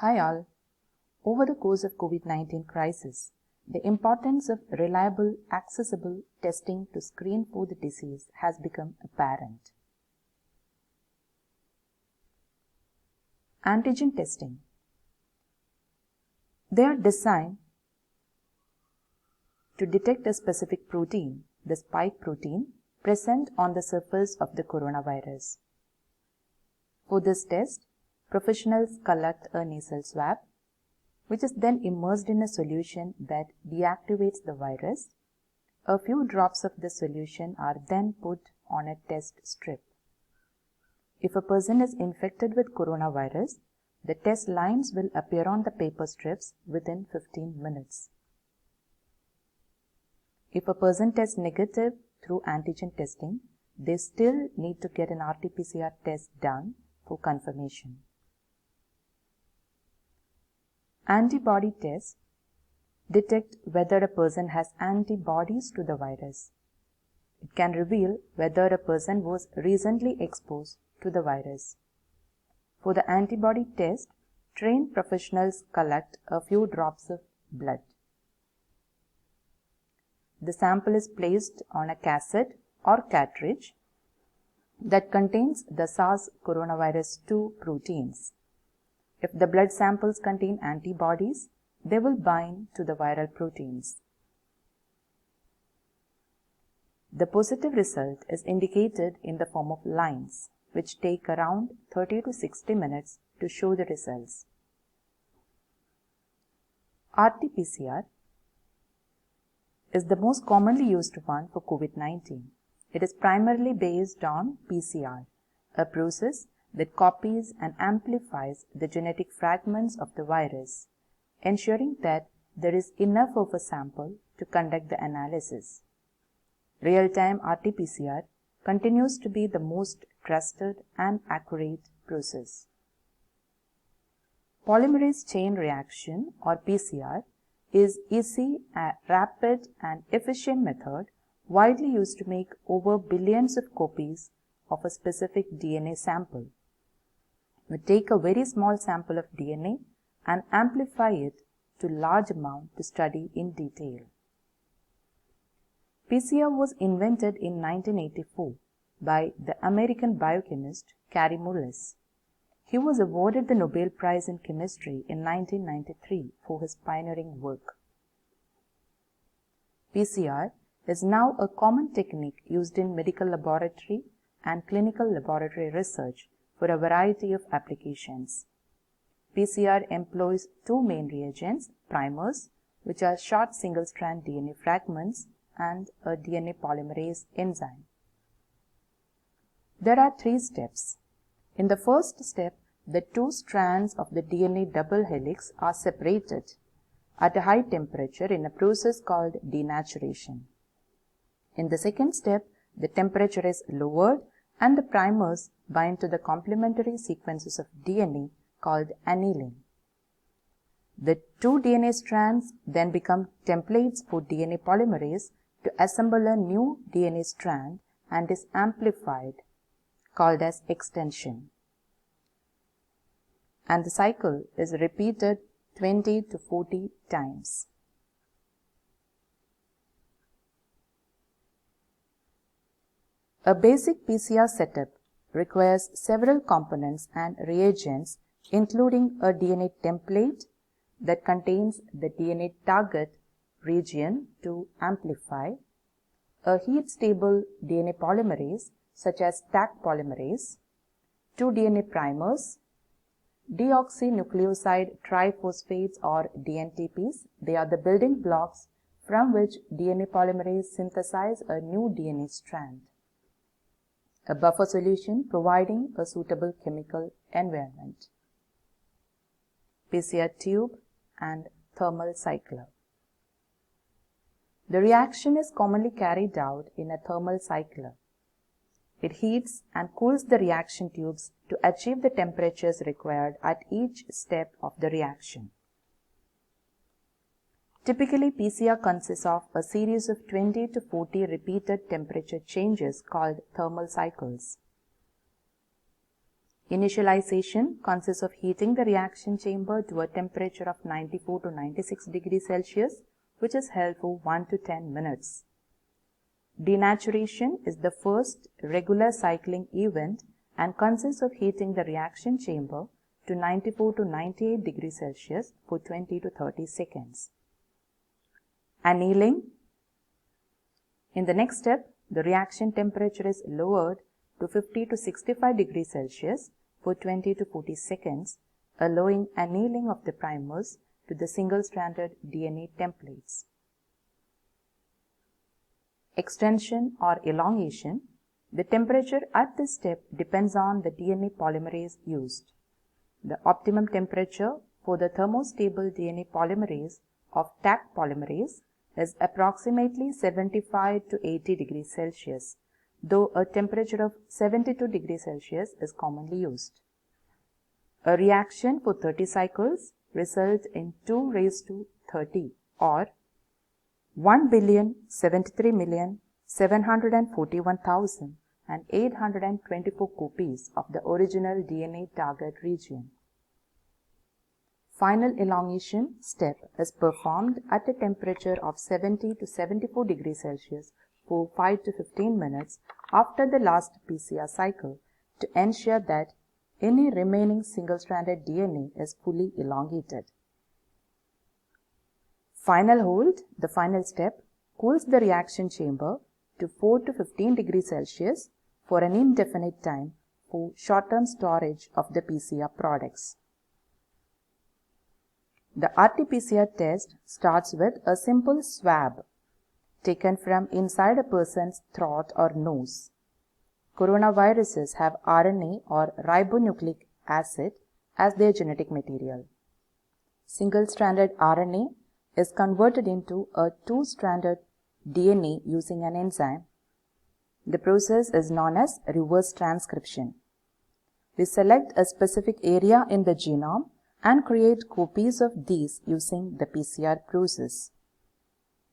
Hi all. Over the course of COVID-19 crisis, the importance of reliable, accessible testing to screen for the disease has become apparent. Antigen testing. They are designed to detect a specific protein, the spike protein, present on the surface of the coronavirus. For this test, professionals collect a nasal swab, which is then immersed in a solution that deactivates the virus. A few drops of the solution are then put on a test strip. If a person is infected with coronavirus, the test lines will appear on the paper strips within 15 minutes. If a person tests negative through antigen testing, they still need to get an RT-PCR test done for confirmation. Antibody tests detect whether a person has antibodies to the virus. It can reveal whether a person was recently exposed to the virus. For the antibody test, trained professionals collect a few drops of blood. The sample is placed on a cassette or cartridge that contains the SARS coronavirus 2 proteins. If the blood samples contain antibodies, they will bind to the viral proteins. The positive result is indicated in the form of lines, which take around 30 to 60 minutes to show the results. RT-PCR is the most commonly used one for COVID-19. It is primarily based on PCR, a process that copies and amplifies the genetic fragments of the virus, ensuring that there is enough of a sample to conduct the analysis. Real-time RT-PCR continues to be the most trusted and accurate process. Polymerase chain reaction, or PCR, is easy, rapid and efficient method widely used to make over billions of copies of a specific DNA sample. We take a very small sample of DNA and amplify it to large amount to study in detail. PCR was invented in 1984 by the American biochemist Kary Mullis. He was awarded the Nobel Prize in Chemistry in 1993 for his pioneering work. PCR is now a common technique used in medical laboratory and clinical laboratory research for a variety of applications. PCR employs two main reagents, primers, which are short single-strand DNA fragments, and a DNA polymerase enzyme. There are three steps. In the first step, the two strands of the DNA double helix are separated at a high temperature in a process called denaturation. In the second step, the temperature is lowered and the primers bind to the complementary sequences of DNA called annealing. The two DNA strands then become templates for DNA polymerase to assemble a new DNA strand and is amplified, called as extension. And the cycle is repeated 20 to 40 times. A basic PCR setup requires several components and reagents, including a DNA template that contains the DNA target region to amplify, a heat-stable DNA polymerase such as Taq polymerase, two DNA primers, deoxynucleoside triphosphates or DNTPs. They are the building blocks from which DNA polymerase synthesize a new DNA strand. A buffer solution providing a suitable chemical environment. PCR tube and thermal cycler. The reaction is commonly carried out in a thermal cycler. It heats and cools the reaction tubes to achieve the temperatures required at each step of the reaction. Typically, PCR consists of a series of 20 to 40 repeated temperature changes called thermal cycles. Initialization consists of heating the reaction chamber to a temperature of 94 to 96 degrees Celsius, which is held for 1 to 10 minutes. Denaturation is the first regular cycling event and consists of heating the reaction chamber to 94 to 98 degrees Celsius for 20 to 30 seconds. Annealing. In the next step, the reaction temperature is lowered to 50 to 65 degrees Celsius for 20 to 40 seconds, allowing annealing of the primers to the single-stranded DNA templates. Extension or elongation. The temperature at this step depends on the DNA polymerase used. The optimum temperature for the thermostable DNA polymerase of Taq polymerase is approximately 75 to 80 degrees Celsius, though a temperature of 72 degrees Celsius is commonly used. A reaction for 30 cycles results in 2 raised to 30 or 1,073,741,824 copies of the original DNA target region. Final elongation step is performed at a temperature of 70 to 74 degrees Celsius for 5 to 15 minutes after the last PCR cycle to ensure that any remaining single-stranded DNA is fully elongated. Final hold, the final step, cools the reaction chamber to 4 to 15 degrees Celsius for an indefinite time for short-term storage of the PCR products. The RT-PCR test starts with a simple swab taken from inside a person's throat or nose. Coronaviruses have RNA or ribonucleic acid as their genetic material. Single-stranded RNA is converted into a two-stranded DNA using an enzyme. The process is known as reverse transcription. We select a specific area in the genome and create copies of these using the PCR process.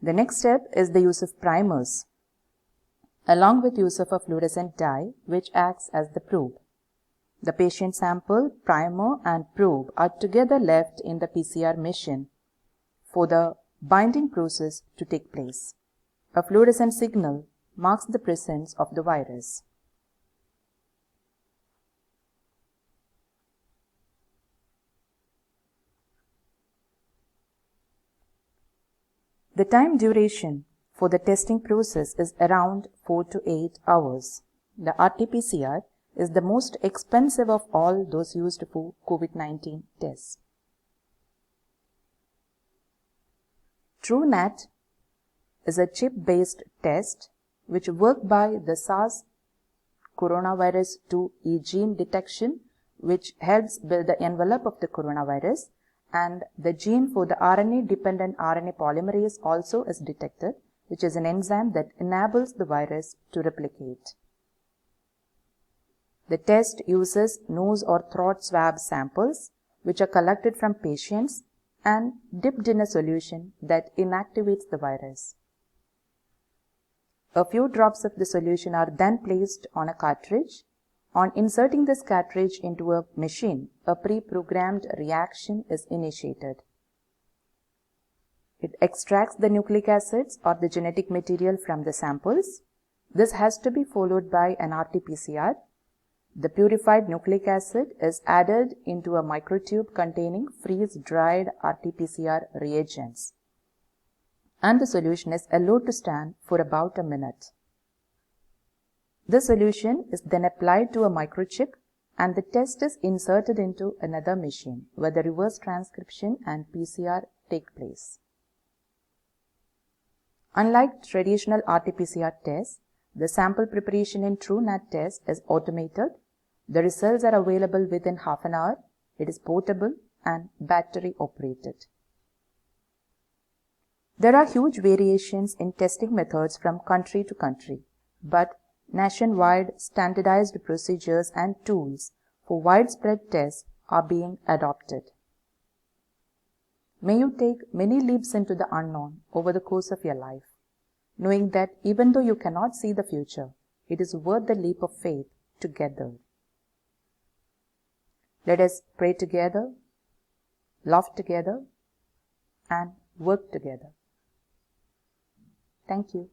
The next step is the use of primers, along with use of a fluorescent dye which acts as the probe. The patient sample, primer and probe are together left in the PCR machine for the binding process to take place. A fluorescent signal marks the presence of the virus. The time duration for the testing process is around 4 to 8 hours. The RT-PCR is the most expensive of all those used for COVID-19 tests. TrueNAT is a chip-based test which works by the SARS coronavirus 2 gene detection, which helps build the envelope of the coronavirus, and the gene for the RNA-dependent RNA polymerase also is detected, which is an enzyme that enables the virus to replicate. The test uses nose or throat swab samples, which are collected from patients and dipped in a solution that inactivates the virus. A few drops of the solution are then placed on a cartridge. On inserting this cartridge into a machine, a pre-programmed reaction is initiated. It extracts the nucleic acids or the genetic material from the samples. This has to be followed by an RT-PCR. The purified nucleic acid is added into a microtube containing freeze-dried RT-PCR reagents, and the solution is allowed to stand for about a minute. The solution is then applied to a microchip and the test is inserted into another machine where the reverse transcription and PCR take place. Unlike traditional RT-PCR tests, the sample preparation in TrueNAT test is automated. The results are available within half an hour. It is portable and battery operated. There are huge variations in testing methods from country to country, but nationwide standardized procedures and tools for widespread tests are being adopted. May you take many leaps into the unknown over the course of your life, knowing that even though you cannot see the future, it is worth the leap of faith together. Let us pray together, love together, and work together. Thank you.